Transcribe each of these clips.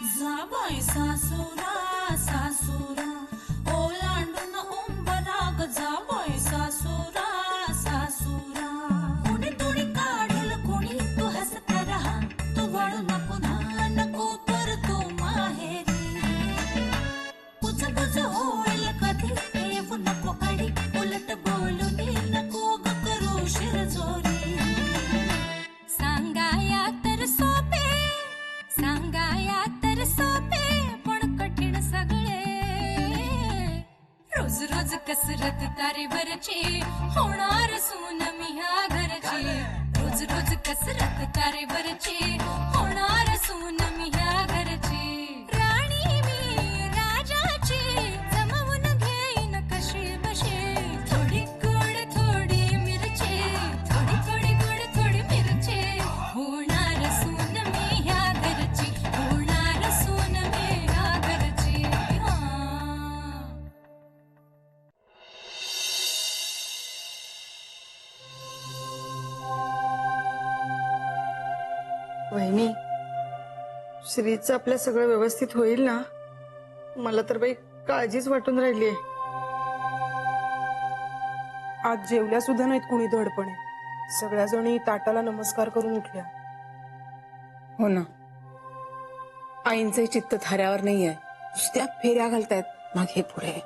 जाबाई सासुरा सासुरा ओलांडून उंबराग जाबाई सासुरा सासुरा कोणी तुणी काढल कोणी तू हसत रहा तू वळू नको ना नको पर तू माहेरी कुछ कुछ होईल कधी येऊ नको अडी उलट बोलून नको ग करू शिरजोरी सांगाया तर सोपे सांगाया तर सोपे पण कठीण सगळे रोज रोज कसरत तारेवरची होणार सून मी ह्या घरची रोज रोज कसरत तारेवरची होणार सून मी ह्या घरची राणी मी राजाची जमवून घेईन कशी बशी थोडी गोड थोडी मिरची थोडी थोडी गोड थोडी मिरची होणार सून मी ह्या घरची होणार सून मी ह्या घरची वहिनी, श्रीचं आपल्या सगळं व्यवस्थित होईल ना? मला तर बाई काळजीच वाटून राहिलीये. आज जेवल्या सुद्धा नाहीत कुणी धडपणे. सगळ्या जणी ताटाला नमस्कार करून उठल्या. हो ना, आईंचे चित्त थाऱ्यावर नाहीये. नुसत्या फेऱ्या घालतायत मागे पुढे.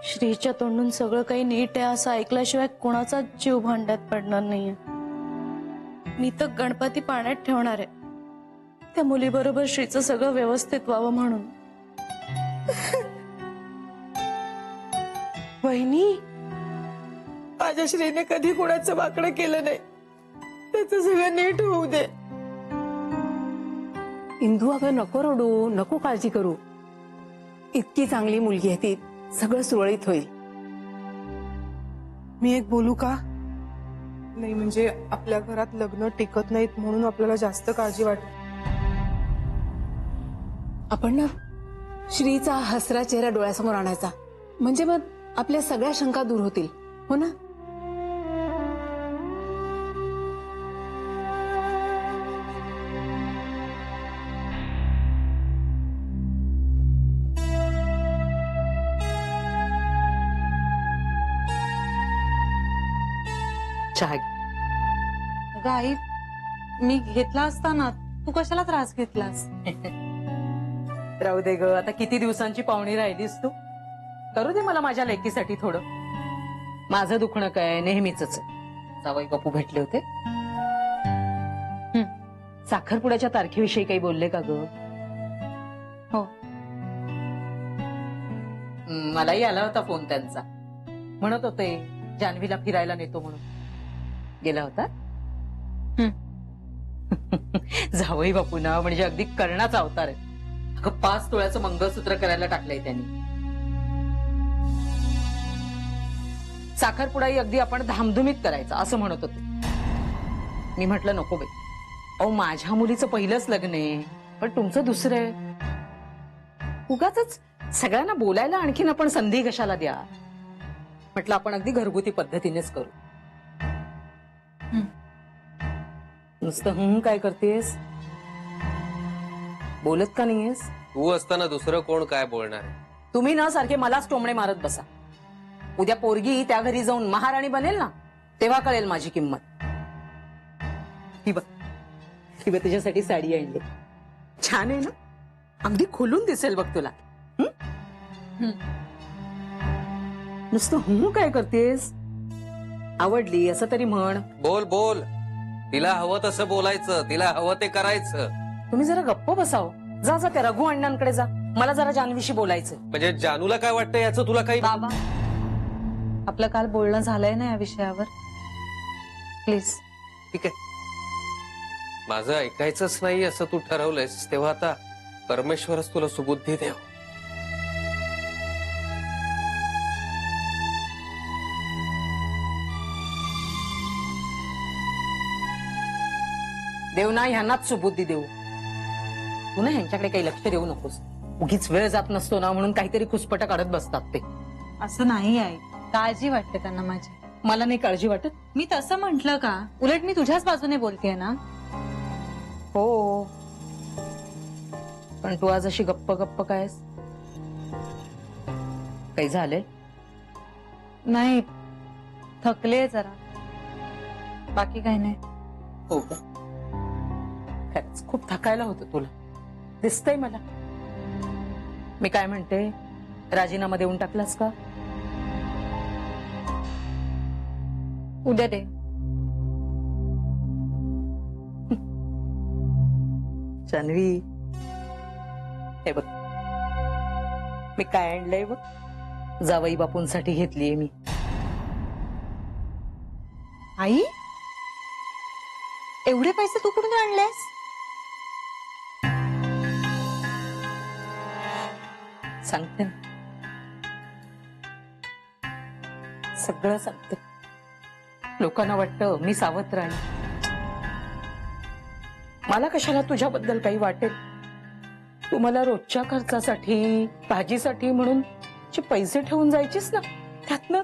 श्रीच्या तोंडून सगळं काही नीट आहे असं ऐकल्याशिवाय कोणाचा जीव भांड्यात पडणार नाहीये. मी तर गणपती पाण्यात ठेवणार आहे त्या मुलीबरोबर श्रीचं सगळं व्यवस्थित व्हावं म्हणून. वहिनी, माझ्या श्रीने कधी कोणाचं वाकडं केलं नाही. त्याचं सगळं नीट होऊ दे. इंदू, अगं नको रडू, नको काळजी करू. इतकी चांगली मुलगी आहे ती, सगळं सुरळीत होईल. मी एक बोलू का? नाही म्हणजे आपल्या घरात लग्न टिकत नाहीत म्हणून आपल्याला जास्त काळजी वाटते. आपण ना श्रीचा हसरा चेहरा डोळ्यासमोर आणायचा, म्हणजे मग आपल्या सगळ्या शंका दूर होतील. हो ना? चहा घे. अगं आई, मी घेतला असता ना, तू कशाला त्रास घेतलास? राहू दे ग, आता किती दिवसांची पाहुणी राहिलीस तू. करू दे मला माझ्या लेकीसाठी थोडं. माझं दुखणं काय नेहमीच आहे. जावई बापू भेटले होते. साखरपुड्याच्या तारखेविषयी काही बोलले का ग? हो, मलाही आला होता फोन त्यांचा. म्हणत होते जान्हवीला फिरायला नेतो म्हणून. गेला होता? जावई बापू ना म्हणजे अगदी कर्णाचा अवतार आहे. अगं 5 तोळ्याचं मंगळसूत्र करायला टाकलंय त्यांनी. साखरपुडाही अगदी आपण धामधुमीत करायचा असं म्हणत होते. मी म्हटलं नको बाई, अहो माझ्या मुलीचं पहिलंच लग्न आहे, पण तुमचं दुसरं आहे. उगाच सगळ्यांना बोलायला आणखीन आपण संधी कशाला द्या. म्हटलं आपण अगदी घरगुती पद्धतीनेच करू. नुसतं काय करतेस? बोलत का नाहीयेस? तू असताना दुसरं कोण काय बोलणार? तुम्ही ना सारखे मलाच टोमणे मारत बसा. उद्या पोरगी त्या घरी जाऊन महाराणी बनेल ना, तेव्हा कळेल माझी किंमत. ही बघ, ही बघ तुझ्यासाठी साडी आणली. छान आहे ना? अगदी खोलून दिसेल बघ तुला. नुसतं काय करतेस? आवडली असं तरी म्हण. बोल बोल. तिला हवं तसं बोलायचं, तिला हवं ते करायचं. तुम्ही जरा गप्प बसाव. जा जा त्या रघु अण्णांकडे जा. मला जरा जान्हवीशी बोलायचं. म्हणजे जानूला काय वाटतं याचं तुला काही? बाबा, आपलं काल बोलणं झालंय ना या विषयावर, प्लीज. ठीक आहे, माझं ऐकायचंच नाही असं तू ठरवलंयस, तेव्हा आता परमेश्वरच तुला सुबुद्धी देव. देव ना ह्यांनाच सुबुद्धी देऊ. तू ना ह्यांच्याकडे काही लक्ष देऊ नकोस. उगीच वेळ जात नसतो ना म्हणून काहीतरी खुसपट काढत बसतात ते. असं नाही आई, काळजी वाटते त्यांना माझी. मला नाही काळजी वाटत. मी तसं म्हंटल का? उलट मी तुझ्याच बाजूने बोलतेय ना. हो, पण तू आज अशी गप्प गप्प कायस? काही झाले? नाही, थकले जरा, बाकी काही नाही. हो का? खरंच खूप थकायला होतं तुला, दिसतंय मला. मी काय म्हणते, राजीनामा देऊन टाकलास का? उद्या दे. जान्हवी, हे बघ, मी काय आणलंय बघ, जावई बापूंसाठी घेतलीये मी. आई, एवढे पैसे तू कुठून आणलेस? सांगते ना, सगळं सांगते. लोकांना वाटतं मी सावत्र आहे. मला कशाला तुझ्याबद्दल काही वाटेल? तू मला रोजच्या खर्चासाठी, भाजीसाठी म्हणून जे पैसे ठेवून जायचीस ना, त्यातनं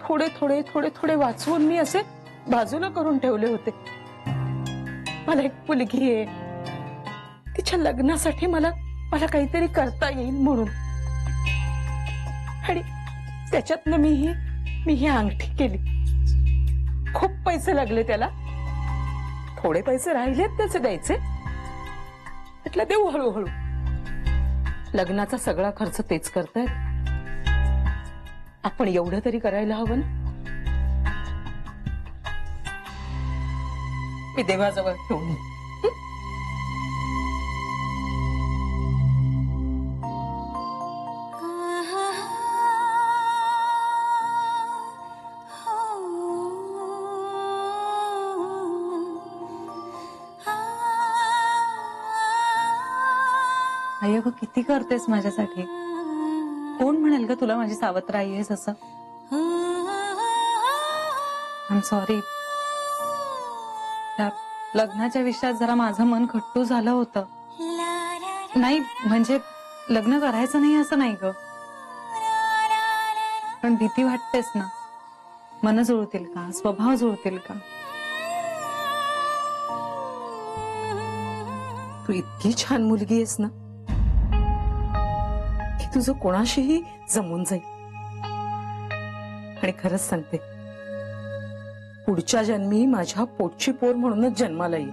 थोडे थोडे थोडे थोडे वाचवून मी असे बाजूला करून ठेवले होते. मला एक मुलगी आहे, तिच्या लग्नासाठी मला काहीतरी करता येईल म्हणून. आणि त्याच्यातनं मी ही अंगठी केली. खूप पैसे लागले त्याला, थोडे पैसे राहिलेत त्याचे द्यायचे, म्हटलं देऊ हळूहळू. लग्नाचा सगळा खर्च तेच करतायत, आपण एवढं तरी करायला हवं ना. मी देवाजवळ ठेवून आई, अगं किती करतेस माझ्यासाठी. कोण म्हणेल ग तुला माझी सावत्र आई आहेस असं? I am sorry. त्या लग्नाच्या विषयात जरा माझं मन खट्टू झालं होतं. नाही म्हणजे लग्न करायचं नाही असं नाही ग, पण भीती वाटतेस ना, मन जुळतील का, स्वभाव जुळतील का. तू इतकी छान मुलगी आहेस ना, की तुझं कोणाशीही जमून जाईल. आणि खरंच सांगते, पुढच्या जन्मी माझ्या पोटची पोर म्हणूनच जन्माला येईल.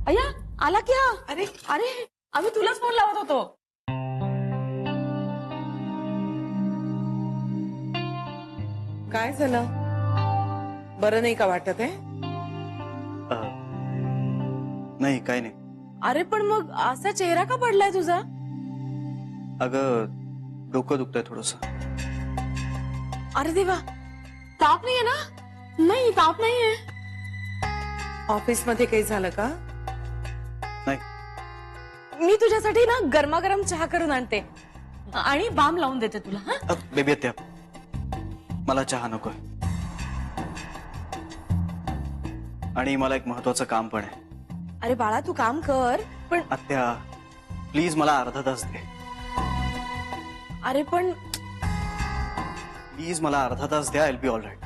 अय्या, आला क्या? अरे अरे, आम्ही तुलाच फोन लावत होतो. काय झालं? बरं नाही का वाटत आहे? नाही, काय नाही. अरे पण मग असा चेहरा का पडलाय तुझा? अगं डोकं दुखतंय थोडस. अरे देवा, ताप नाहीये ना? नाही, ताप नाहीये. ऑफिस मध्ये काही झालं का? नाही. मी तुझ्यासाठी ना गरमागरम चहा करून आणते आणि बाम लावून देते तुला. हा, बेबी आत्या, मला चहा नकोय. आणि मला एक महत्वाचं काम पण आहे. अरे बाळा, तू काम कर, पण आत्या प्लीज मला अर्धा तास दे. अरे पण प्लीज मला अर्धा तास द्या. I will be all right.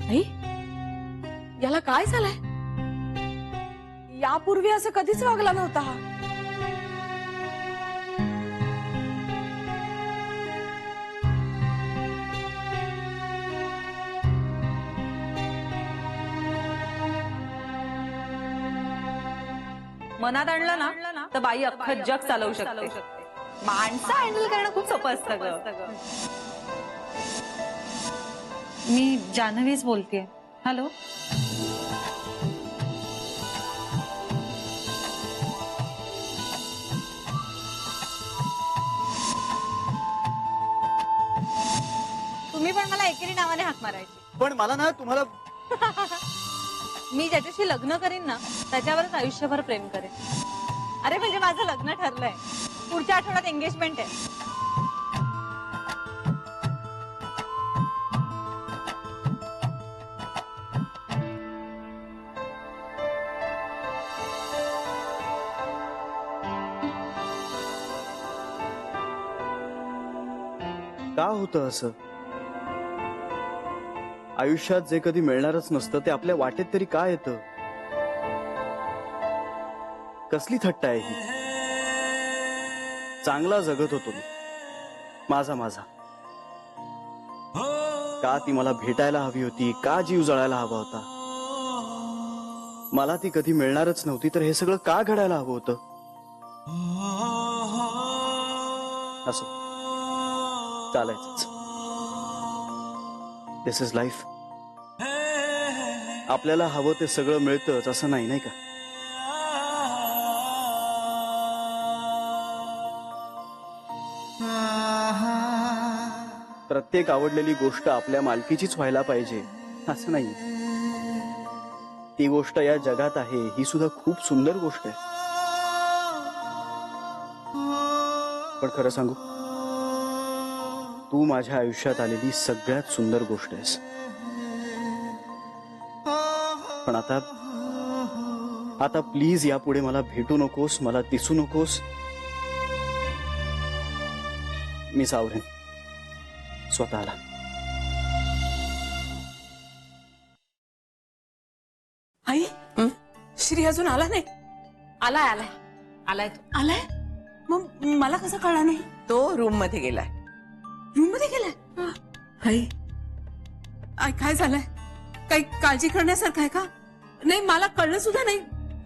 आई, याला काय झालंय? यापूर्वी असं कधीच वागला नव्हता हा. मनात आणलं ना तर बाई अख्खं जग चालवू शकते. माणसं हँडल करणं खूप सोपं असतं ग. मी जान्हवीच बोलतेय. हॅलो. तुम्ही पण मला एकेरी नावाने हाक मारायची. पण मला ना तुम्हाला मी ज्याच्याशी लग्न करीन ना त्याच्यावरच आयुष्यभर प्रेम करेन. अरे म्हणजे माझं लग्न ठरलंय. पुढच्या आठवड्यात एंगेजमेंट आहे. का होतं असं? आयुष्यात जे कधी मिळणारच नसतं ते आपल्या वाटेत तरी का येतं? कसली थट्टा आहे ही? चांगला जगत होतो मी, माझा माझा. का ती मला भेटायला हवी होती? का जीव जळायला हवा होता? मला ती कधी मिळणारच नव्हती, तर हे सगळं का घडायला हवं होतं? असो, चालायचंच. दिस इज लाईफ. आपल्याला हवं ते सगळं मिळतंच असं नाही, नाही का? प्रत्येक आवडलेली गोष्ट आपल्या मालकीचीच व्हायला पाहिजे असं नाही. ती गोष्ट या जगात आहे ही सुद्धा खूप सुंदर गोष्ट आहे. पण खरं सांगू, तू माझ्या आयुष्यात आलेली सगळ्यात सुंदर गोष्ट आहेस. पण आता प्लीज यापुढे मला भेटू नकोस, मला दिसू नकोस. मी सावरेन स्वतःला. आई श्री अजून आला नाही? आलाय आलाय आलाय तो. आलाय? मग मला कसं कळलं नाही? तो रूम मध्ये गेलाय. रूम मध्ये गेलाय? आई आई काय झालंय? काही काळजी करण्यासारखं आहे का? नाही मला कळलं सुद्धा नाही.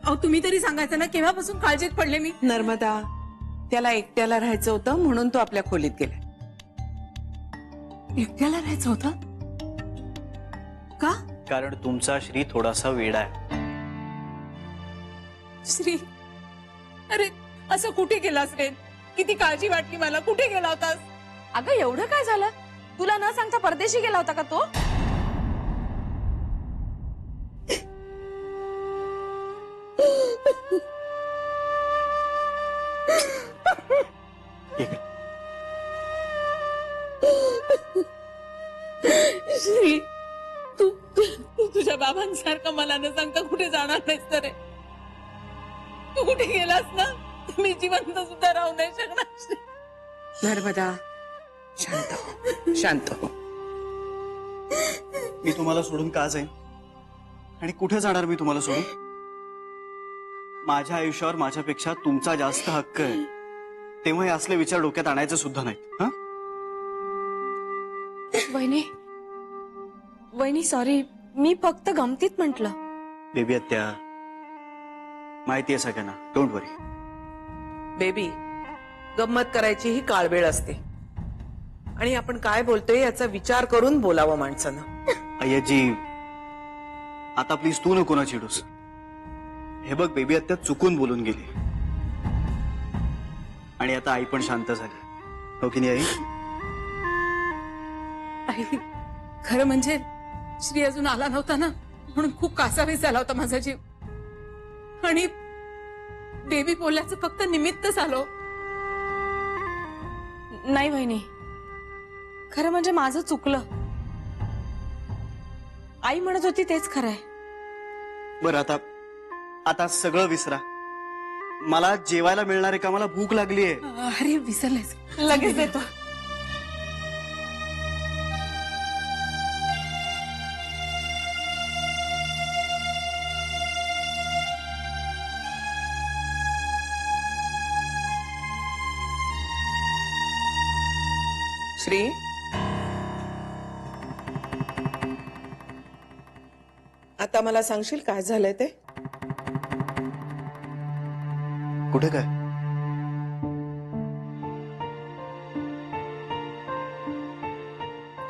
अहो तुम्ही तरी सांगायचं ना, केव्हापासून काळजीत पडले मी. नर्मदा, त्याला एकट्याला राहायचं होतं म्हणून तो आपल्या खोलीत गेलाय. एकट्याला राहायचं होतं का? कारण तुमचा श्री थोडासा वेडा आहे. श्री, अरे असं कुठे गेलास रे? किती काळजी वाटली मला. कुठे गेला होतास? अगं एवढं काय झालं? तुला न सांगता परदेशी गेला होता का तो? श्री, तू तुझ्या बाबांसारखं मला न सांगता कुठे जाणार नाहीस तर रे? तू कुठे गेलास ना, मी जिवंत सुद्धा राहू नाही शकणार. श्री, नर्मदा, शांत हो, शांत हो. मी तुम्हाला सोडून का जाईन? आणि कुठे जाणार मी तुम्हाला सोडून? माझ्या आयुष्यावर माझ्यापेक्षा तुमचा जास्त हक्क आहे. तेव्हा हे असले विचार डोक्यात आणायचे सुद्धा नाहीत. वहिनी सॉरी, मी फक्त गमतीत म्हंटल. बेबी आत्या, माहिती आहे सगळ्यांना. Don't worry. बेबी, गंमत करायची ही काळवेळ असते आणि आपण काय बोलतोय याचा विचार करून बोलावं माणसानं. अय्याजी, आता प्लीज तू नको ना चिडूस. हे बघ, बेबी आत्या चुकून बोलून गेली आणि आता आई पण शांत झाली. हो की नाही आई? आई, खरं म्हणजे श्री अजून आला नव्हता ना, म्हणून खूप कासावीस झाला होता माझा जीव. आणि बेबी बोलल्याचं फक्त निमित्तच आलो. नाही वहिनी, खरं म्हणजे माझं चुकलं. आई म्हणत होती तेच खरंय. बरं, आता सगळं विसरा. मला जेवायला मिळणार आहे का? मला भूक लागलीये. अरे विसरलेस, लगेच देतो. श्री, आता मला सांगशील काय झालंय ते? कुठे काय?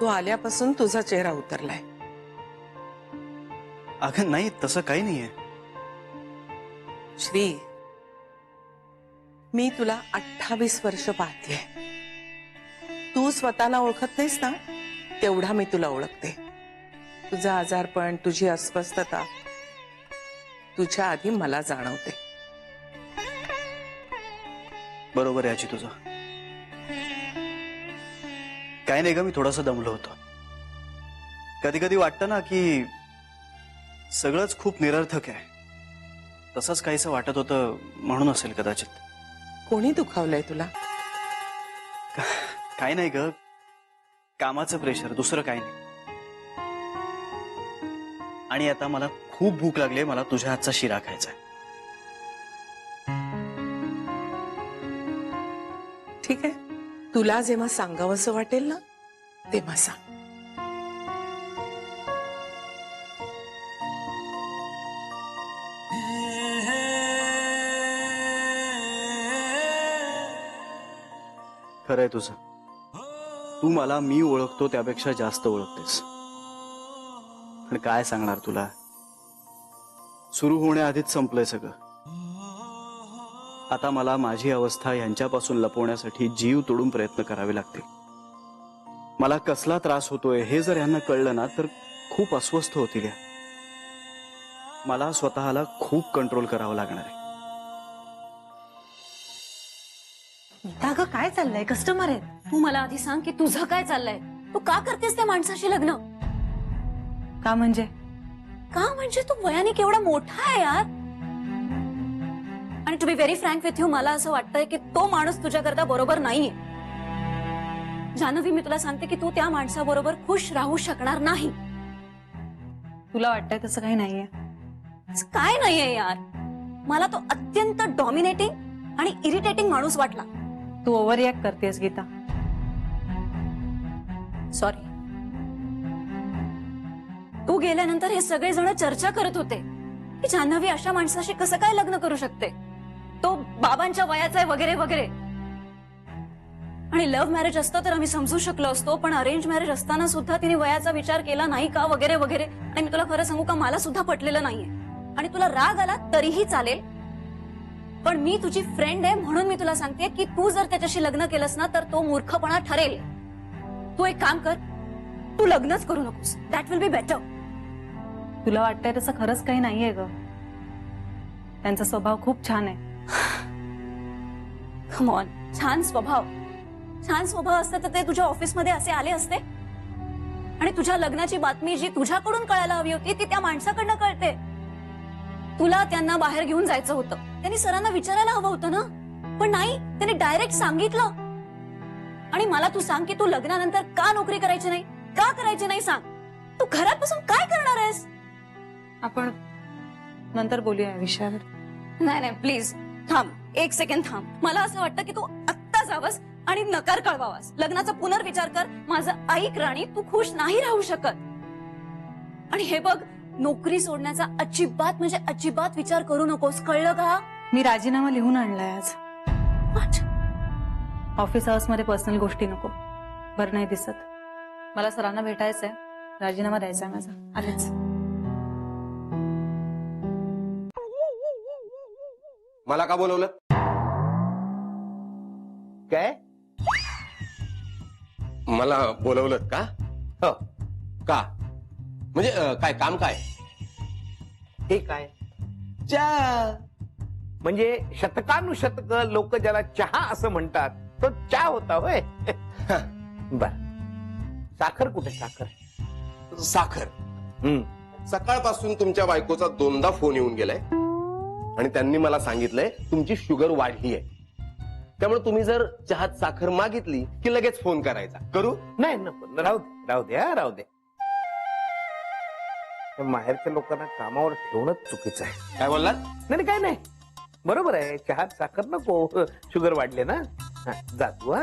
तू आल्यापासून तुझा चेहरा उतरलाय. अगं नाही, तसं काही नाहीये. श्री, मी तुला 28 वर्ष पाहतेय. तू स्वतःला ओळखत नाहीस ना, तेवढा मी तुला ओळखते. तुझं आजारपण, तुझी अस्वस्थता तुझ्या आधी मला जाणवते. बरोबर आहे आजी तुझं. काही नाही ग, मी थोडासा दमलो होतो. कधी कधी वाटतं ना की सगळंच खूप निरर्थक आहे. तसंच काहीसं वाटत होतं, म्हणून असेल कदाचित. कोणी दुखावलंय तुला? काही नाही ग, कामाचं प्रेशर, दुसरं काही नाही. आणि आता मला खूप भूक लागली, मला तुझ्या हातचा शिरा खायचा आहे. ठीक आहे, तुला जेव्हा सांगावंसं वाटेल ना तेव्हा सांग. खरंय तुझं. तू मला मी ओळखतो त्यापेक्षा जास्त ओळखतेस. पण काय सांगणार तुला, सुरू होण्याआधीच संपलंय सगळं. आता मला माझी अवस्था यांच्यापासून लपवण्यासाठी जीव तोडून प्रयत्न करावे लागतील. मला कसला त्रास होतोय हे जर यांना कळलं ना तर खूप अस्वस्थ होतील. मला स्वतःला खूप कंट्रोल करावं लागणार आहे. गीता ग, काय चाललंय? कस्टमर आहेत. तू मला आधी सांग की तुझं काय चाललंय. तू का करतेस त्या माणसाशी लग्न? का म्हणजे? का म्हणजे तू वयाने केवढा मोठा आहे यार. आणि to be very frank with you, मला असं वाटतंय की तो माणूस तुझ्याकरता बरोबर नाहीये. जान्हवी, मी तुला सांगते की तू त्या माणसाबरोबर खुश राहू शकणार नाही. तुला वाटतंय तसं काही नाहीये? असं काय नाहीये यार. मला तो अत्यंत डॉमिनेटिंग आणि इरिटेटिंग माणूस वाटला. तू ओव्हर रिॲक्ट करतेस गीता. सॉरी. तू गेल्यानंतर हे सगळेजण चर्चा करत होते की जान्हवी अशा माणसाशी कसं काय लग्न करू शकते, तो बाबांच्या वयाचा आहे वगैरे वगैरे. आणि लव्ह मॅरेज असतं तर आम्ही समजू शकलो असतो, पण अरेंज मॅरेज असताना सुद्धा तिने वयाचा विचार केला नाही का वगैरे वगैरे. आणि मी तुला खरं सांगू का, मला सुद्धा पटलेलं नाहीये. आणि तुला राग आला तरीही चालेल, पण मी तुझी फ्रेंड आहे म्हणून मी तुला सांगते की तू जर त्याच्याशी लग्न केलंस ना तर तो मूर्खपणा ठरेल. तू एक काम कर, तू लग्नच करू नकोस. That will be better. तुला वाटतंय तसं खरंच काही नाहीये ग. त्यांचा स्वभाव खूप छान आहे. कम ऑन, छान स्वभाव. छान स्वभाव असतं तर ते तुझ्या ऑफिसमध्ये असे आले असते. आणि तुझ्या लग्नाची बातमी जी तुझ्याकडून कळायला हवी होती ती त्या माणसाकडनं कळते. तुला त्यांना बाहेर घेऊन जायचं होतं, त्यांनी सरांना विचारायला हवं होतं ना. पण नाही, त्यांनी डायरेक्ट सांगितलं. आणि मला तू सांग की तू लग्नानंतर का नोकरी करायची नाही, का करायची नाही सांग. तू घरात बसून काय करणार आहेस? आपण नंतर बोलूया या विषयावर. नाही नाही, प्लीज थांब, एक सेकंड थांब. मला असं वाटतं की तू आत्ता जावस आणि नकार कळवावास. लग्नाचा पुनर्विचार कर. माझं ऐक राणी, तू खुश नाही राहू शकत. आणि हे बघ, नोकरी सोडण्याचा अजिबात म्हणजे अजिबात विचार करू नकोस, कळलं का? मी राजीनामा लिहून आणलाय आज. What? ऑफिस आवर्स मध्ये पर्सनल गोष्टी नको. बरं नाही दिसत. मला सरांना भेटायचंय, राजीनामा द्यायचा आहे माझा. आलेच. मला का बोलवलं? काय? मला बोलवलं का? हो. का म्हणजे काय काम काय? हे काय? चहा. म्हणजे शतकानुशतक लोक ज्याला चहा असं म्हणतात तो चहा होता होय. बर, साखर कुठे? साखर साखर. सकाळपासून तुमच्या बायकोचा 2दा फोन येऊन गेलाय आणि त्यांनी मला सांगितलंय तुमची शुगर वाढली आहे. त्यामुळे तुम्ही जर चहात साखर मागितली की लगेच फोन करायचा. करू? नाही, नको, राहू दे, राहू दे, राहू दे. माहेरच्या लोकांना कामावर ठेवणंच चुकीचं आहे. काय बोललात? नाही काय नाही, बरोबर आहे. चहात साखर नको, शुगर वाढले ना. जा तू.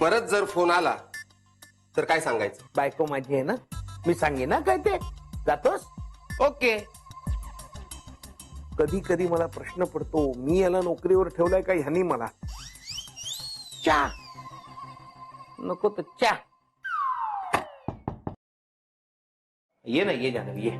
परत जर फोन आला तर काय सांगायचं? बायको माझी आहे ना, मी सांगेन ना काय ते. जातोस? ओके. कधी कधी मला प्रश्न पडतो, मी याला नोकरीवर ठेवलाय का ह्यानी मला. चहा नको तर चहा. ये ना, ये जान्हवी, ये.